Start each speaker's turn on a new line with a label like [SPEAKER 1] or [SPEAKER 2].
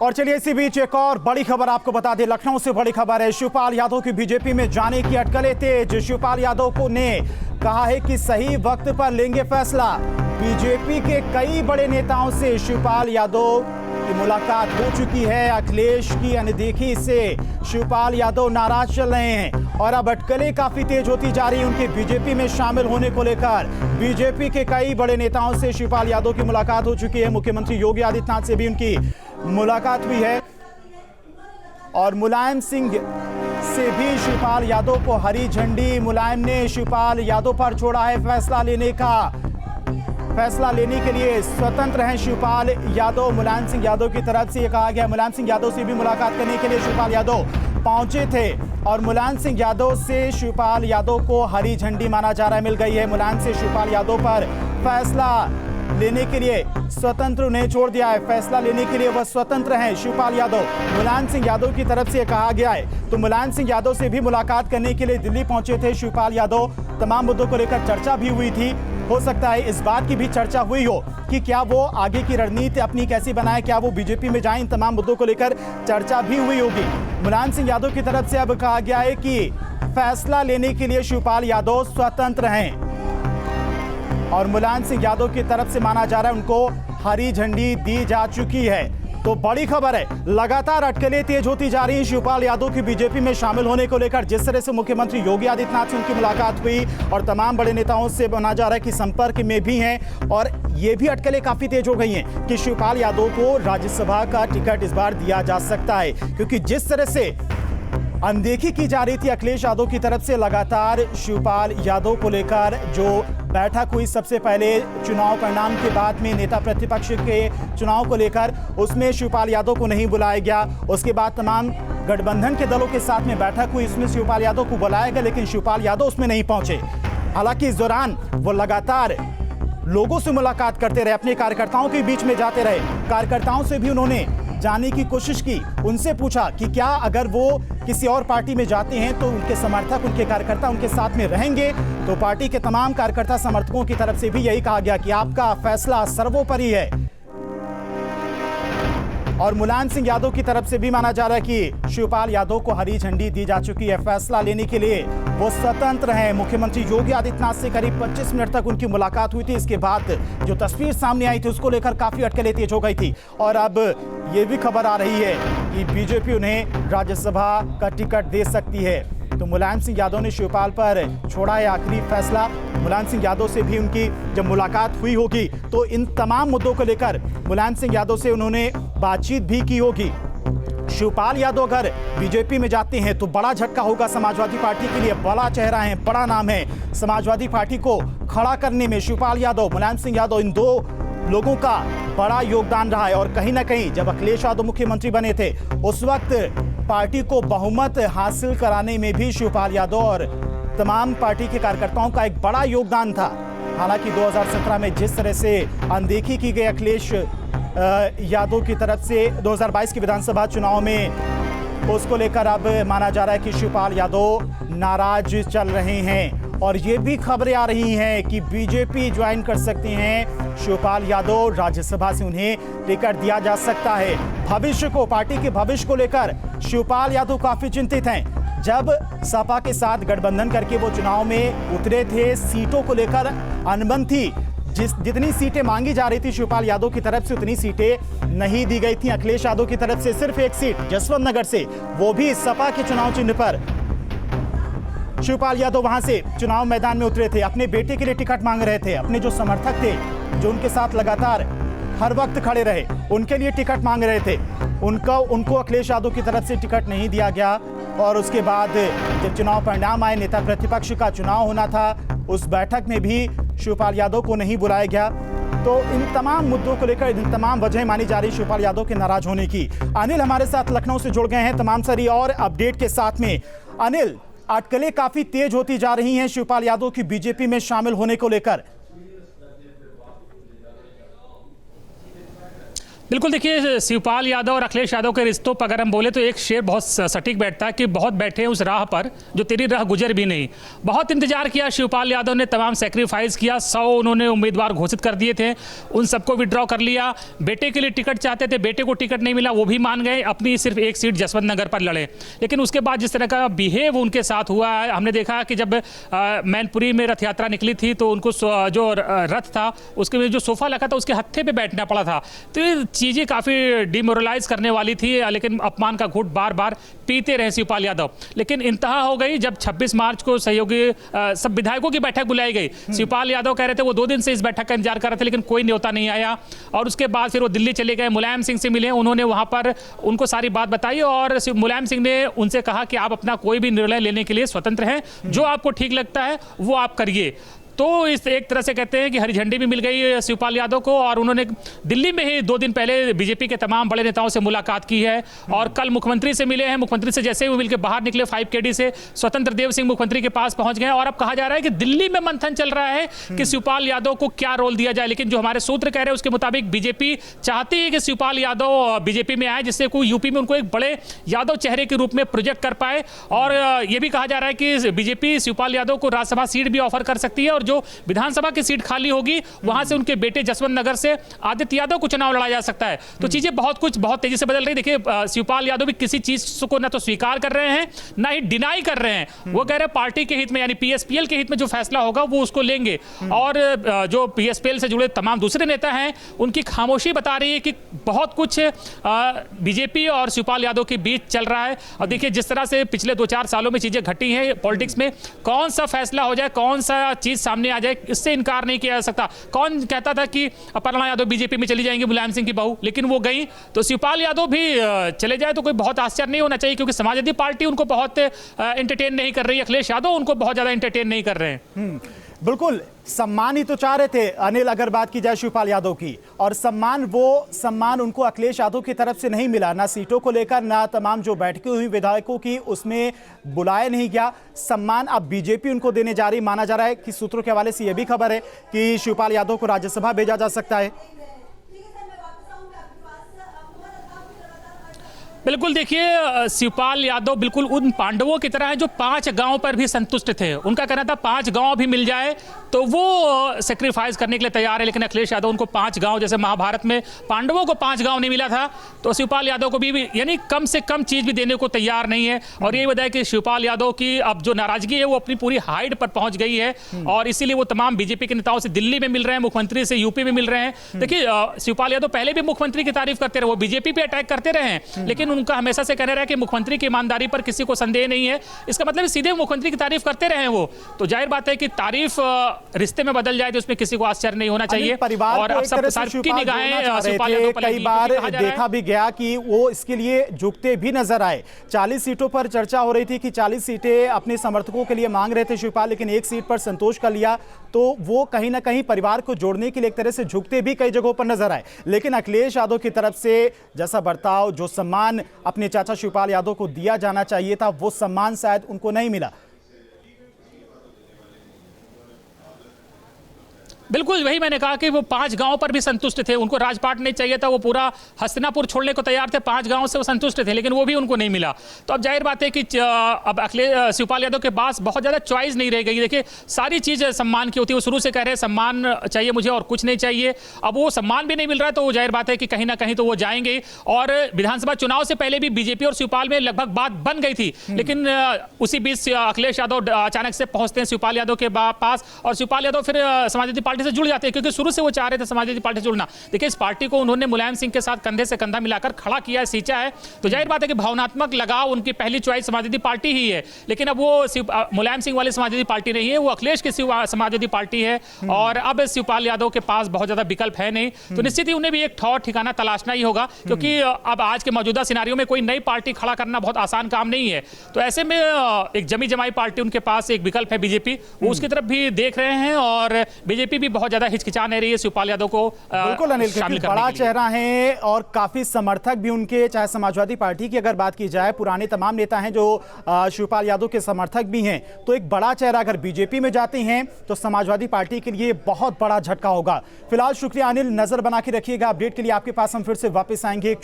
[SPEAKER 1] और चलिए इसी बीच एक और बड़ी खबर आपको बता दें। लखनऊ से बड़ी खबर है। शिवपाल यादव की बीजेपी में जाने की अटकलें तेज। शिवपाल यादव को ने कहा है कि सही वक्त पर लेंगे फैसला। बीजेपी के कई बड़े नेताओं से शिवपाल यादव की मुलाकात हो चुकी है। अखिलेश की अनदेखी से शिवपाल यादव नाराज चल रहे हैं और अब अटकलें काफी तेज होती जा रही है उनके बीजेपी में शामिल होने को लेकर। बीजेपी के कई बड़े नेताओं से शिवपाल यादव की मुलाकात हो चुकी है। मुख्यमंत्री योगी आदित्यनाथ से भी उनकी मुलाकात हुई है और मुलायम सिंह से भी शिवपाल यादव को हरी झंडी। मुलायम ने शिवपाल यादव पर छोड़ा है फैसला लेने के लिए स्वतंत्र हैं शिवपाल यादव। मुलायम सिंह यादव की तरफ से ये कहा गया। मुलायम सिंह यादव से भी मुलाकात करने के लिए शिवपाल यादव पहुंचे थे और मुलायम सिंह यादव से शिवपाल यादव को हरी झंडी माना जा रहा है मिल गई है। मुलायम से शिवपाल यादव पर फैसला लेने के लिए स्वतंत्र उन्हें छोड़ दिया है। फैसला लेने के लिए वह स्वतंत्र हैं शिवपाल यादव। मुलायम सिंह यादव की तरफ से कहा गया है। तो मुलायम सिंह यादव से भी मुलाकात करने के लिए दिल्ली पहुंचे थे शिवपाल यादव। तमाम मुद्दों को लेकर चर्चा भी हुई थी। हो सकता है इस बात की भी चर्चा हुई हो कि क्या वो आगे की रणनीति अपनी कैसी बनाए, क्या वो बीजेपी में जाए। इन तमाम मुद्दों को लेकर चर्चा भी हुई होगी। मुलायम सिंह यादव की तरफ से अब कहा गया है कि फैसला लेने के लिए शिवपाल यादव स्वतंत्र हैं और मुलायम सिंह यादव की तरफ से माना जा रहा है उनको हरी झंडी दी जा चुकी है। तो बड़ी खबर है, लगातार अटकलें तेज होती जा रही हैं शिवपाल यादव की बीजेपी में शामिल होने को लेकर। जिस तरह से मुख्यमंत्री योगी आदित्यनाथ से उनकी मुलाकात हुई और तमाम बड़े नेताओं से माना जा रहा है कि संपर्क में भी हैं और ये भी अटकलें काफी तेज हो गई हैं कि शिवपाल यादव को राज्यसभा का टिकट इस बार दिया जा सकता है, क्योंकि जिस तरह से अनदेखी की जा रही थी अखिलेश यादव की तरफ से लगातार शिवपाल यादव को लेकर जो बैठक हुई सबसे पहले चुनाव परिणाम के बाद में नेता प्रतिपक्ष के चुनाव को लेकर, उसमें शिवपाल यादव को नहीं बुलाया गया। उसके बाद तमाम गठबंधन के दलों के साथ में बैठक हुई, इसमें शिवपाल यादव को बुलाया गया लेकिन शिवपाल यादव उसमें नहीं पहुंचे। हालांकि इस दौरान वो लगातार लोगों से मुलाकात करते रहे, अपने कार्यकर्ताओं के बीच में जाते रहे। कार्यकर्ताओं से भी उन्होंने जानने की कोशिश की, उनसे पूछा कि क्या अगर वो किसी और पार्टी में जाते हैं तो उनके समर्थक, उनके कार्यकर्ता उनके साथ में रहेंगे। तो पार्टी के तमाम कार्यकर्ता समर्थकों की तरफ से भी यही कहा गया कि आपका फैसला सर्वोपरि है। और मुलायम सिंह यादव की तरफ से भी माना जा रहा है कि शिवपाल यादव को हरी झंडी दी जा चुकी है। फैसला लेने के लिए वो स्वतंत्र हैं। मुख्यमंत्री योगी आदित्यनाथ से करीब 25 मिनट तक उनकी मुलाकात हुई थी। इसके बाद जो तस्वीर सामने आई थी उसको लेकर काफी अटकलें तेज हो गई थी और अब ये भी खबर आ रही है कि बीजेपी उन्हें राज्यसभा का टिकट दे सकती है। तो मुलायम सिंह यादव ने शिवपाल पर छोड़ा है आखिरी फैसला। मुलायम सिंह यादव से भी उनकी जब मुलाकात हुई होगी तो इन तमाम मुद्दों को लेकर मुलायम सिंह यादव से उन्होंने बातचीत भी की होगी। शिवपाल यादव अगर बीजेपी में जाते हैं तो बड़ा झटका होगा समाजवादी पार्टी के लिए। बड़ा चेहरा है, बड़ा नाम है समाजवादी पार्टी को खड़ा करने में। शिवपाल यादव, मुलायम सिंह यादव, इन दो लोगों का बड़ा योगदान रहा है और कहीं ना कहीं जब अखिलेश यादव मुख्यमंत्री बने थे उस वक्त पार्टी को बहुमत हासिल कराने में भी शिवपाल यादव और तमाम पार्टी के कार्यकर्ताओं का एक बड़ा योगदान था। हालांकि 2017 में जिस तरह से अनदेखी की गई अखिलेश यादव की तरफ से 2022 के विधानसभा चुनाव में, उसको लेकर अब माना जा रहा है कि शिवपाल यादव नाराज चल रहे हैं और ये भी खबरें आ रही हैं कि बीजेपी ज्वाइन कर सकते हैं शिवपाल यादव। राज्यसभा से उन्हें टिकट दिया जा सकता है। भविष्य को, पार्टी के भविष्य को लेकर शिवपाल यादव काफी चिंतित हैं। जब सपा के साथ गठबंधन करके वो चुनाव में उतरे थे, सीटों को लेकर अनबन थी। जितनी सीटें मांगी जा रही थी शिवपाल यादव की तरफ से उतनी सीटें नहीं दी गई थी। अखिलेश यादव की तरफ से सिर्फ एक सीट जसवंत नगर से, वो भी सपा के चुनाव चिन्ह पर। शिवपाल यादव वहां से चुनाव मैदान में उतरे थे, अपने बेटे के लिए टिकट मांग रहे थे। अपने जो समर्थक थे जो उनके साथ लगातार हर वक्त खड़े रहे, उनके लिए टिकट मांग रहे थे। उनको अखिलेश यादव की तरफ से टिकट नहीं दिया गया और उसके बाद जब चुनाव परिणाम आए, नेता प्रतिपक्ष का चुनाव होना था, उस बैठक में भी शिवपाल यादव को नहीं बुलाया गया। तो इन तमाम मुद्दों को लेकर इन तमाम वजह मानी जा रही शिवपाल यादव के नाराज होने की। अनिल हमारे साथ लखनऊ से जुड़ गए हैं तमाम सारी और अपडेट के साथ में। अनिल, अटकलें काफी तेज होती जा रही हैं शिवपाल यादव की बीजेपी में शामिल होने को लेकर।
[SPEAKER 2] बिल्कुल, देखिए शिवपाल यादव और अखिलेश यादव के रिश्तों पर अगर हम बोले तो एक शेर बहुत सटीक बैठता है कि बहुत बैठे हैं उस राह पर जो तेरी राह गुजर भी नहीं। बहुत इंतजार किया शिवपाल यादव ने, तमाम सेक्रीफाइस किया, 100 उन्होंने उम्मीदवार घोषित कर दिए थे, उन सबको विड्रॉ कर लिया। बेटे के लिए टिकट चाहते थे, बेटे को टिकट नहीं मिला, वो भी मान गए, अपनी सिर्फ एक सीट जसवंत नगर पर लड़े। लेकिन उसके बाद जिस तरह का बिहेव उनके साथ हुआ है, हमने देखा कि जब मैनपुरी में रथ यात्रा निकली थी तो उनको जो रथ था उसके में जो सोफा लगा था उसके हत्थे पे बैठना पड़ा था। तो ये चीज़ें काफ़ी डिमोरलाइज करने वाली थी, लेकिन अपमान का घूंट बार बार पीते रहे शिवपाल यादव। लेकिन इंतहा हो गई जब 26 मार्च को सहयोगी सब विधायकों की बैठक बुलाई गई। शिवपाल यादव कह रहे थे वो 2 दिन से इस बैठक का इंतजार कर रहे थे, लेकिन कोई न्योता नहीं आया। और उसके बाद फिर वो दिल्ली चले गए, मुलायम सिंह से मिले, उन्होंने वहाँ पर उनको सारी बात बताई और मुलायम सिंह ने उनसे कहा कि आप अपना कोई भी निर्णय लेने के लिए स्वतंत्र हैं, जो आपको ठीक लगता है वो आप करिए। तो इस एक तरह से कहते हैं कि हरी झंडी भी मिल गई शिवपाल यादव को, और उन्होंने दिल्ली में ही 2 दिन पहले बीजेपी के तमाम बड़े नेताओं से मुलाकात की है और कल मुख्यमंत्री से मिले हैं। मुख्यमंत्री से जैसे ही वो मिलकर बाहर निकले 5KD से, स्वतंत्र देव सिंह मुख्यमंत्री के पास पहुंच गए और अब कहा जा रहा है कि दिल्ली में मंथन चल रहा है कि शिवपाल यादव को क्या रोल दिया जाए। लेकिन जो हमारे सूत्र कह रहे हैं उसके मुताबिक बीजेपी चाहती है कि शिवपाल यादव बीजेपी में आए, जिससे कोई यूपी में उनको एक बड़े यादव चेहरे के रूप में प्रोजेक्ट कर पाए। और यह भी कहा जा रहा है कि बीजेपी शिवपाल यादव को राज्यसभा सीट भी ऑफर कर सकती है और जो विधानसभा की सीट खाली होगी वहां से उनके बेटे जसवंत नगर से आदित्य यादव को चुनाव लड़ाया जा सकता है। तो चीजें बहुत तेजी से बदल रही। देखिए शिवपाल यादव भी किसी चीज को ना तो स्वीकार कर रहे हैं ना ही डिनाई कर रहे हैं। वो कह रहे हैं पार्टी के हित में यानी PSPL के हित में जो फैसला होगा वो उसको लेंगे। और जो PSPL से जुड़े तमाम दूसरे नेता हैं उनकी खामोशी बता रही है कि बहुत कुछ बीजेपी और शिवपाल यादव के बीच चल रहा है। और देखिए जिस तरह से पिछले 2-4 सालों में चीजें घटी हैं पॉलिटिक्स में, कौन सा फैसला हो जाए, कौन सा चीज सामने आ जाए, इससे इनकार नहीं किया जा सकता। कौन कहता था कि अपर्णा यादव बीजेपी में चली जाएंगी, मुलायम सिंह की बहू, लेकिन वो गई। तो शिवपाल यादव भी चले जाए तो कोई बहुत आश्चर्य नहीं होना चाहिए, क्योंकि समाजवादी पार्टी उनको बहुत एंटरटेन नहीं कर रही है, अखिलेश यादव उनको बहुत ज्यादा एंटरटेन नहीं कर रहे हैं।
[SPEAKER 1] बिल्कुल, सम्मान ही तो चाह रहे थे अनिल, अगर बात की जाए शिवपाल यादव की, और सम्मान उनको अखिलेश यादव की तरफ से नहीं मिला, ना सीटों को लेकर ना तमाम जो बैठकें हुई विधायकों की उसमें बुलाया नहीं गया। सम्मान अब बीजेपी उनको देने जा रही, माना जा रहा है कि सूत्रों के हवाले से यह भी खबर है कि शिवपाल यादव को राज्यसभा भेजा जा सकता है।
[SPEAKER 2] बिल्कुल, देखिए शिवपाल यादव बिल्कुल उन पांडवों की तरह है जो 5 गांव पर भी संतुष्ट थे। उनका कहना था 5 गांव भी मिल जाए तो वो सेक्रीफाइस करने के लिए तैयार है। लेकिन अखिलेश यादव उनको 5 गांव, जैसे महाभारत में पांडवों को 5 गांव नहीं मिला था, तो शिवपाल यादव को भी यानी कम से कम चीज भी देने को तैयार नहीं है। और यही वजह है कि शिवपाल यादव की अब जो नाराजगी है वो अपनी पूरी हाइट पर पहुंच गई है और इसीलिए वो तमाम बीजेपी के नेताओं से दिल्ली में मिल रहे हैं, मुख्यमंत्री से यूपी में मिल रहे हैं। देखिए शिवपाल यादव पहले भी मुख्यमंत्री की तारीफ करते रहे, वो बीजेपी पे अटैक करते रहे हैं, लेकिन उनका हमेशा से कहना रहा है कि मुख्यमंत्री की ईमानदारी पर किसी को संदेह नहीं है। इसका मतलब सीधे मुख्यमंत्री की तारीफ करते रहे वो, तो जाहिर बात है कि तारीफ रिश्ते में बदल जाए तो उसमें किसी को आश्चर्य नहीं होना चाहिए।
[SPEAKER 1] और अब सबकी निगाहें कई बार देखा भी गया कि वो इसके लिए झुकते भी नजर आए। 40 सीटों पर चर्चा हो रही थी कि 40 सीटें अपने समर्थकों के लिए मांग रहे थे शिवपाल, लेकिन एक सीट पर संतोष कर लिया, तो वो कहीं ना कहीं परिवार को जोड़ने के लिए एक तरह से झुकते भी कई जगहों पर नजर आए। लेकिन अखिलेश यादव की तरफ से जैसा बर्ताव, जो सम्मान अपने चाचा शिवपाल यादव को दिया जाना चाहिए था, वो सम्मान शायद उनको नहीं मिला।
[SPEAKER 2] बिल्कुल वही मैंने कहा कि वो 5 गांव पर भी संतुष्ट थे, उनको राजपाट नहीं चाहिए था, वो पूरा हस्तिनापुर छोड़ने को तैयार थे, 5 गांव से वो संतुष्ट थे, लेकिन वो भी उनको नहीं मिला। तो अब जाहिर बात है कि अब अखिलेश शिवपाल यादव के पास बहुत ज़्यादा चॉइस नहीं रह गई। देखिए सारी चीज़ सम्मान की होती है, वो शुरू से कह रहे हैं सम्मान चाहिए मुझे और कुछ नहीं चाहिए। अब वो सम्मान भी नहीं मिल रहा है तो वो जाहिर बात है कि कहीं ना कहीं तो वो जाएंगे। और विधानसभा चुनाव से पहले भी बीजेपी और शिवपाल में लगभग बात बन गई थी, लेकिन उसी बीच अखिलेश यादव अचानक से पहुंचते हैं शिवपाल यादव के पास और शिवपाल यादव फिर समाजवादी पार्टी से जुड़ जाते हैं, क्योंकि शुरू से वो चाह रहे थे समाजवादी पार्टी से जुड़ना। देखिए इस पार्टी को उन्होंने मुलायम सिंह के साथ कंधे से कंधा मिलाकर खड़ा किया है, सींचा है, तो जाहिर बात है कि भावनात्मक लगाव उनकी पहली चॉइस समाजवादी पार्टी ही है। लेकिन अब वो मुलायम सिंह वाली समाजवादी पार्टी नहीं है, वो अखिलेश की समाजवादी पार्टी है और अब शिवपाल यादव के पास बहुत ज्यादा विकल्प है नहीं, तो निश्चित ही उन्हें भी एक ठौर ठिकाना तलाशना ही होगा, क्योंकि अब आज के मौजूदा सिनारियों में कोई नई पार्टी खड़ा करना बहुत आसान काम नहीं है। तो ऐसे में एक जमी जमाई पार्टी उनके पास एक विकल्प है बीजेपी, वो उसकी तरफ भी देख रहे हैं और बीजेपी भी बहुत ज्यादा हिचकिचा नहीं रही है शिवपाल यादव को
[SPEAKER 1] बिल्कुल अनिल,
[SPEAKER 2] शामिल
[SPEAKER 1] क्योंकि
[SPEAKER 2] करने
[SPEAKER 1] बड़ा
[SPEAKER 2] के लिए।
[SPEAKER 1] चेहरा है और काफी समर्थक भी उनके, चाहे समाजवादी पार्टी की अगर बात की जाए, पुराने तमाम नेता हैं जो शिवपाल यादव के समर्थक भी हैं, तो एक बड़ा चेहरा अगर बीजेपी में जाते हैं तो समाजवादी पार्टी के लिए बहुत बड़ा झटका होगा। फिलहाल शुक्रिया अनिल, नजर बना के रखिएगा। अपडेट के लिए आपके पास हम फिर से वापस आएंगे।